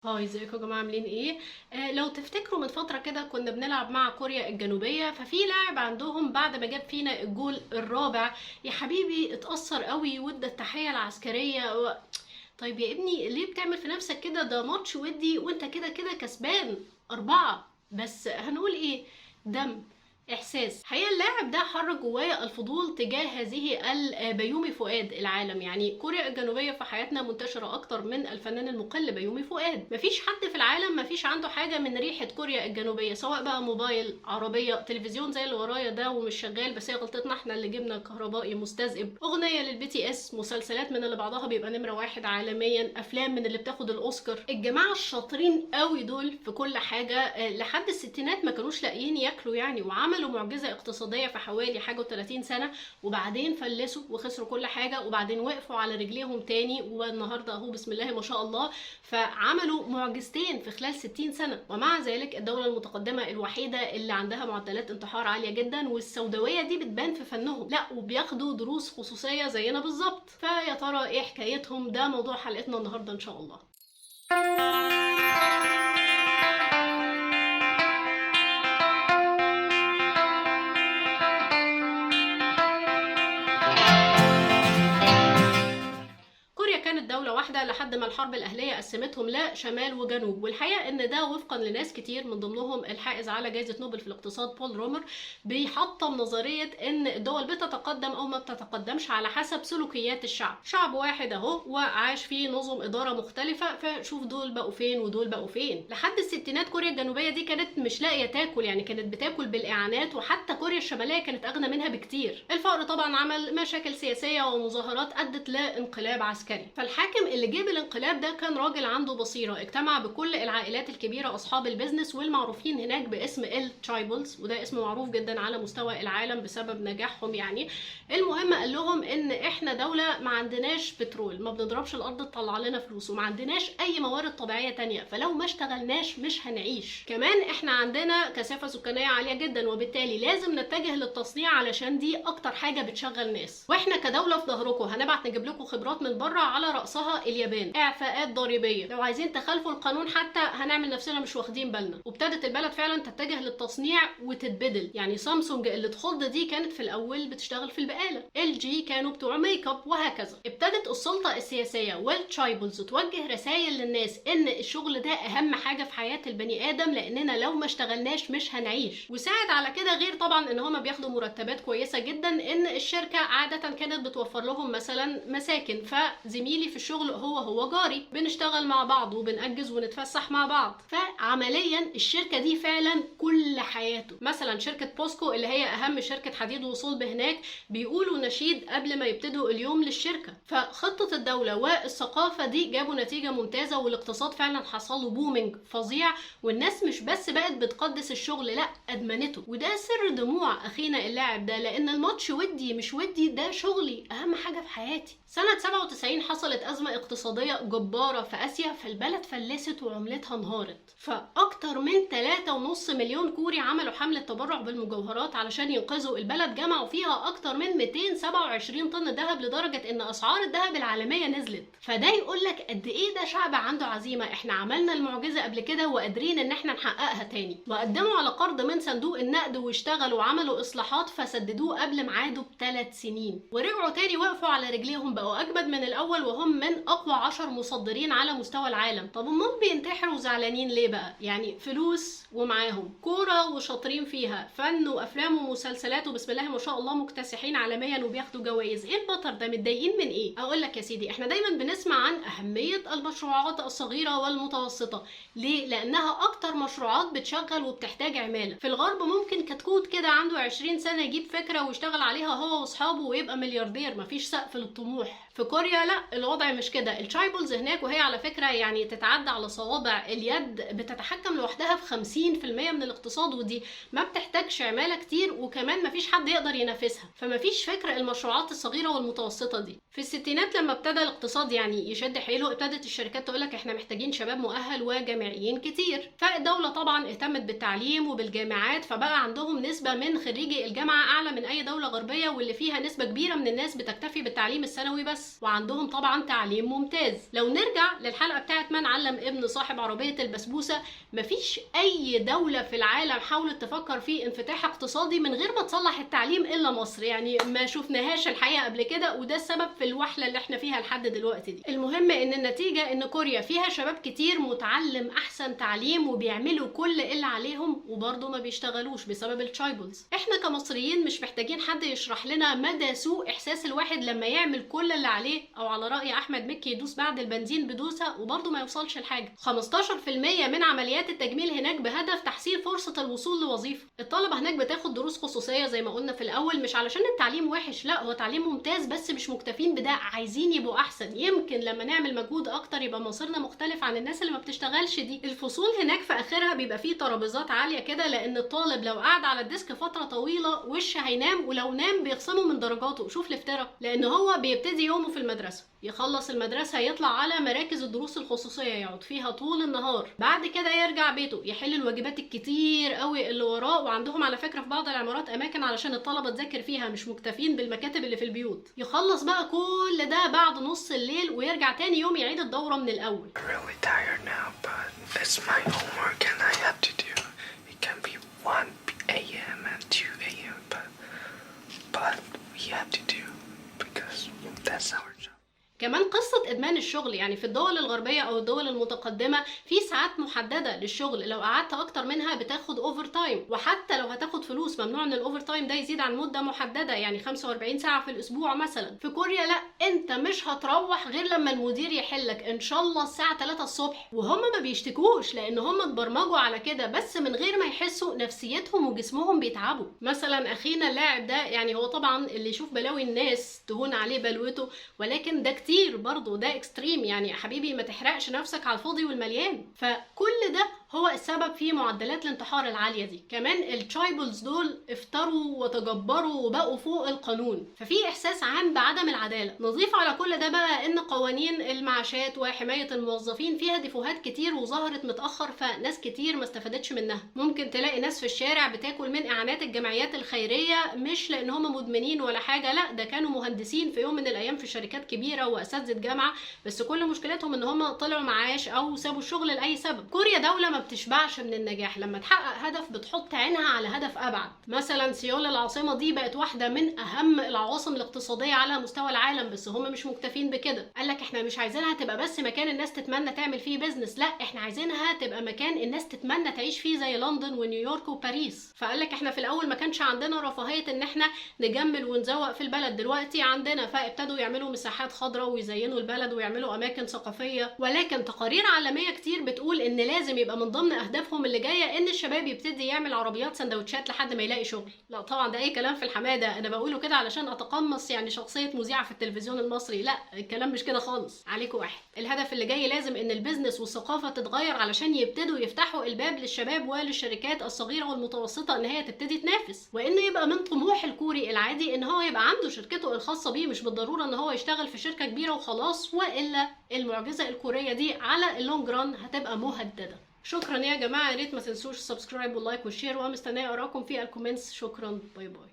هاي، ازيكم يا جماعه؟ عاملين ايه؟ لو تفتكروا من فتره كده كنا بنلعب مع كوريا الجنوبيه، ففي لاعب عندهم بعد ما جاب فينا الجول الرابع يا حبيبي اتأثر قوي وادى التحيه العسكريه طيب يا ابني ليه بتعمل في نفسك كده؟ ده ماتش ودي وانت كده كده كسبان 4. بس هنقول ايه؟ دم، احساس. حقيقة اللاعب ده حرك جوايا الفضول تجاه هذه البيومي فؤاد العالم. يعني كوريا الجنوبية في حياتنا منتشرة اكتر من الفنان المقل بيومي فؤاد. مفيش حد في العالم مفيش عنده حاجة من ريحة كوريا الجنوبية، سواء بقى موبايل، عربية، تلفزيون زي اللي ورايا ده ومش شغال بس هي غلطتنا احنا اللي جبنا كهربائي مستذئب، اغنية للبي تي اس، مسلسلات من اللي بعضها بيبقى نمرة واحد عالميا، افلام من اللي بتاخد الاوسكار. الجماعة الشاطرين قوي دول في كل حاجة لحد الستينات ما كانوش لاقيين ياكلوا يعني، وعملوا معجزة اقتصادية في حوالي حاجة و30 سنة، وبعدين فلسوا وخسروا كل حاجة، وبعدين وقفوا على رجليهم تاني، والنهاردة اهو بسم الله ما شاء الله. فعملوا معجزتين في خلال 60 سنة، ومع ذلك الدولة المتقدمة الوحيدة اللي عندها معدلات انتحار عالية جدا، والسوداوية دي بتبان في فنهم، لا وبياخدوا دروس خصوصية زينا بالظبط. فيا ترى ايه حكايتهم؟ ده موضوع حلقتنا النهاردة ان شاء الله. كوريا كانت دولة واحدة لحد ما الحرب الأهلية قسمتهم لشمال وجنوب، والحقيقة إن ده وفقا لناس كتير من ضمنهم الحائز على جائزة نوبل في الاقتصاد بول رومر بيحطم نظرية إن الدول بتتقدم أو ما بتتقدمش على حسب سلوكيات الشعب. شعب واحد أهو وعاش فيه نظم إدارة مختلفة، فشوف دول بقوا فين ودول بقوا فين. لحد الستينات كوريا الجنوبية دي كانت مش لاقية تاكل، يعني كانت بتاكل بالإعانات، وحتى كوريا الشمالية كانت أغنى منها بكتير. الفقر طبعا عمل مشاكل سياسية ومظاهرات أدت لانقلاب عسكري. فالحاكم اللي جاب الانقلاب ده كان راجل عنده بصيرة، اجتمع بكل العائلات الكبيرة أصحاب البيزنس والمعروفين هناك باسم الترايبلز، وده اسم معروف جدا على مستوى العالم بسبب نجاحهم يعني. المهم قال لهم إن إحنا دولة ما عندناش بترول، ما بنضربش الأرض تطلع لنا فلوس، وما عندناش أي موارد طبيعية تانية، فلو ما اشتغلناش مش هنعيش. كمان إحنا عندنا كثافة سكانية عالية جدا، وبالتالي لازم نتجه للتصنيع علشان دي أكتر حاجة بتشغل ناس، وإحنا كدولة في ظهركم هنبعت نجيب لكم خبرات من بره، على رأسها اليابان، اعفاءات ضريبية، لو عايزين تخالفوا القانون حتى هنعمل نفسنا مش واخدين بالنا. وابتدت البلد فعلا تتجه للتصنيع وتتبدل. يعني سامسونج اللي تخض دي كانت في الاول بتشتغل في البقالة، ال جي كانوا بتوع ميك اب، وهكذا. ابتدت السلطة السياسية والترايبلز توجه رسائل للناس ان الشغل ده اهم حاجة في حياة البني ادم، لاننا لو ما اشتغلناش مش هنعيش. وساعد على كده غير طبعا ان هما بياخدوا مرتبات كويسة جدا، ان الشركة عادة كانت بتوفر لهم مثلا مساكن، فزميلي في الشغل هو جاري، بنشتغل مع بعض وبنأجز ونتفسح مع بعض. فعمليا الشركة دي فعلا كل حياته. مثلا شركة بوسكو اللي هي اهم شركة حديد وصلب هناك، بيقولوا نشيد قبل ما يبتدوا اليوم للشركة. فخطة الدولة والثقافة دي جابوا نتيجة ممتازة، والاقتصاد فعلا حصل له بومينج فظيع، والناس مش بس بقت بتقدس الشغل، لا ادمنته. وده سر دموع اخينا اللاعب ده، لان الماتش ودي مش ودي، ده شغلي، اهم حاجة في حياتي. سنة 97 حصلت أزمة اقتصادية جبارة في آسيا، فالبلد فلست وعملتها انهارت. فأكتر من 3.5 مليون كوري عملوا حملة تبرع بالمجوهرات علشان ينقذوا البلد، جمعوا فيها أكتر من 227 طن ذهب، لدرجة إن أسعار الذهب العالمية نزلت. فده يقولك قد إيه ده شعب عنده عزيمة. إحنا عملنا المعجزة قبل كده وقادرين إن إحنا نحققها تاني. وقدموا على قرض من صندوق النقد واشتغلوا وعملوا إصلاحات فسددوه قبل ميعاده ب3 سنين، ورجعوا تاني وقفوا على رجليهم، بقوا أجمد من الأول، وهم من أقوى 10 مصدرين على مستوى العالم. طب امال بينتحروا وزعلانين ليه بقى؟ يعني فلوس ومعاهم كورة وشاطرين فيها، فن وأفلام ومسلسلات، وبسم الله ما شاء الله مكتسحين عالميا وبياخدوا جوائز. ايه البطر ده؟ متضايقين من ايه؟ أقول لك يا سيدي، احنا دايما بنسمع عن أهمية المشروعات الصغيرة والمتوسطة. ليه؟ لأنها أكتر مشروعات بتشغل وبتحتاج عمالة. في الغرب ممكن كتكوت كده عنده 20 سنة يجيب فكرة ويشتغل عليها هو واصحابه ويبقى ملياردير، مفيش سقف للطموح. في كوريا لا، الوضع مش كده. الترايبلز هناك، وهي على فكرة يعني تتعدى على صوابع اليد، بتتحكم لوحدها في 50% من الاقتصاد، ودي ما بتحتاجش عمالة كتير، وكمان مفيش حد يقدر ينافسها. فمفيش فكرة المشروعات الصغيرة والمتوسطة دي. في الستينات لما ابتدى الاقتصاد يعني يشد حيله، ابتدت الشركات تقولك احنا محتاجين شباب مؤهل وجامعيين كتير. فالدولة طبعا اهتمت بالتعليم وبالجامعات، فبقى عندهم نسبة من خريجي الجامعة أعلى من أي دولة غربية، واللي فيها نسبة كبيرة من الناس بتكتفي بالتعليم الثانوي بس. بس، وعندهم طبعا تعليم ممتاز. لو نرجع للحلقة بتاعت من علم ابن صاحب عربية البسبوسة، مفيش اي دولة في العالم حاولت تفكر في انفتاح اقتصادي من غير ما تصلح التعليم الا مصر. يعني ما شفناهاش الحقيقة قبل كده، وده السبب في الوحلة اللي احنا فيها لحد دلوقتي دي. المهم ان النتيجة ان كوريا فيها شباب كتير متعلم احسن تعليم وبيعملوا كل اللي عليهم، وبرضه ما بيشتغلوش بسبب التشايبلز. احنا كمصريين مش محتاجين حد يشرح لنا مدى سوء احساس الواحد لما يعمل كل اللي عليه، او على رأي احمد مكي يدوس بعد البنزين بدوسة وبرضه ما يوصلش لحاجة. 15% من عمليات التجميل هناك بهدف تحسين فرصة الوصول لوظيفة. الطلبة هناك بتاخد دروس خصوصية زي ما قلنا في الاول، مش علشان التعليم وحش، لا هو تعليم ممتاز، بس مش مكتفين بده، عايزين يبقوا احسن. يمكن لما نعمل مجهود اكتر يبقى مصيرنا مختلف عن الناس اللي ما بتشتغلش دي. الفصول هناك في اخرها بيبقى فيه ترابيزات عالية كده، لان الطالب لو قعد على الديسك فترة طويلة وش هينام، ولو نام بيخصموا من درجاته. شوف الافتراء. لان هو بيبتدي يومه في المدرسة، يخلص المدرسة يطلع على مراكز الدروس الخصوصية يقعد فيها طول النهار، بعد كده يرجع بيته يحل الواجبات الكتير قوي اللي وراه. وعندهم على فكرة في بعض العمارات اماكن علشان الطلبة تذاكر فيها، مش مكتفين بالمكاتب اللي في البيوت. يخلص بقى كل ده بعد نص الليل ويرجع تاني يوم يعيد الدورة من الاول. كمان قصة إدمان الشغل، يعني في الدول الغربية أو الدول المتقدمة في ساعات محددة للشغل، لو قعدت أكتر منها بتاخد أوفر تايم، وحتى لو هتاخد فلوس ممنوع إن الأوفر تايم ده يزيد عن مدة محددة، يعني 45 ساعة في الأسبوع مثلا. في كوريا لا، أنت مش هتروح غير لما المدير يحلك إن شاء الله الساعة 3 الصبح، وهم ما بيشتكوش لأن هم اتبرمجوا على كده، بس من غير ما يحسوا نفسيتهم وجسمهم بيتعبوا. مثلا أخينا اللاعب ده، يعني هو طبعا اللي يشوف بلاوي الناس تهون عليه بلوته، ولكن ده كتير برضو، ده اكستريم. يعني يا حبيبي ما تحرقش نفسك على الفاضي والمليان. فكل ده هو السبب في معدلات الانتحار العالية دي. كمان التشايبلز دول افتروا وتجبروا وبقوا فوق القانون، ففي احساس عام بعدم العدالة. نضيف على كل ده بقى ان قوانين المعاشات وحماية الموظفين فيها ديفوهات كتير وظهرت متأخر، فناس كتير ما استفادتش منها. ممكن تلاقي ناس في الشارع بتاكل من اعانات الجمعيات الخيرية، مش لان هم مدمنين ولا حاجة، لا ده كانوا مهندسين في يوم من الايام في شركات كبيرة واساتذة جامعة، بس كل مشكلتهم ان هم طلعوا معاش او سابوا الشغل لاي سبب. كوريا دولة ما بتشبعش من النجاح، لما تحقق هدف بتحط عينها على هدف ابعد. مثلا سيول العاصمة دي بقت واحدة من اهم العواصم الاقتصادية على مستوى العالم، بس هم مش مكتفين بكده. قالك احنا مش عايزينها تبقى بس مكان الناس تتمنى تعمل فيه بيزنس، لا احنا عايزينها تبقى مكان الناس تتمنى تعيش فيه زي لندن ونيويورك وباريس. فقالك احنا في الاول ما كانش عندنا رفاهية ان احنا نجمل ونزوق في البلد، دلوقتي عندنا، فابتدوا يعملوا مساحات خضراء ويزينوا البلد ويعملوا اماكن ثقافية. ولكن تقارير عالمية كتير بتقول ان لازم يبقى من ضمن اهدافهم اللي جايه ان الشباب يبتدي يعمل عربيات سندوتشات لحد ما يلاقي شغل. لا طبعا ده اي كلام في الحماده، انا بقوله كده علشان اتقمص يعني شخصيه مذيعه في التلفزيون المصري، لا الكلام مش كده خالص. عليكم واحد، الهدف اللي جاي لازم ان البيزنس والثقافه تتغير علشان يبتدوا يفتحوا الباب للشباب وللشركات الصغيره والمتوسطه ان هي تبتدي تنافس، وان يبقى من طموح الكوري العادي ان هو يبقى عنده شركته الخاصه بيه، مش بالضروره ان هو يشتغل في شركه كبيره وخلاص، والا المعجزه الكوريه دي على اللونج ران هتبقى مهدده. شكرا يا جماعه، يا ريت ما تنسوش السبسكرايب واللايك والشير، ومستنيه اراكم في الكومنتس. شكرا، باي باي.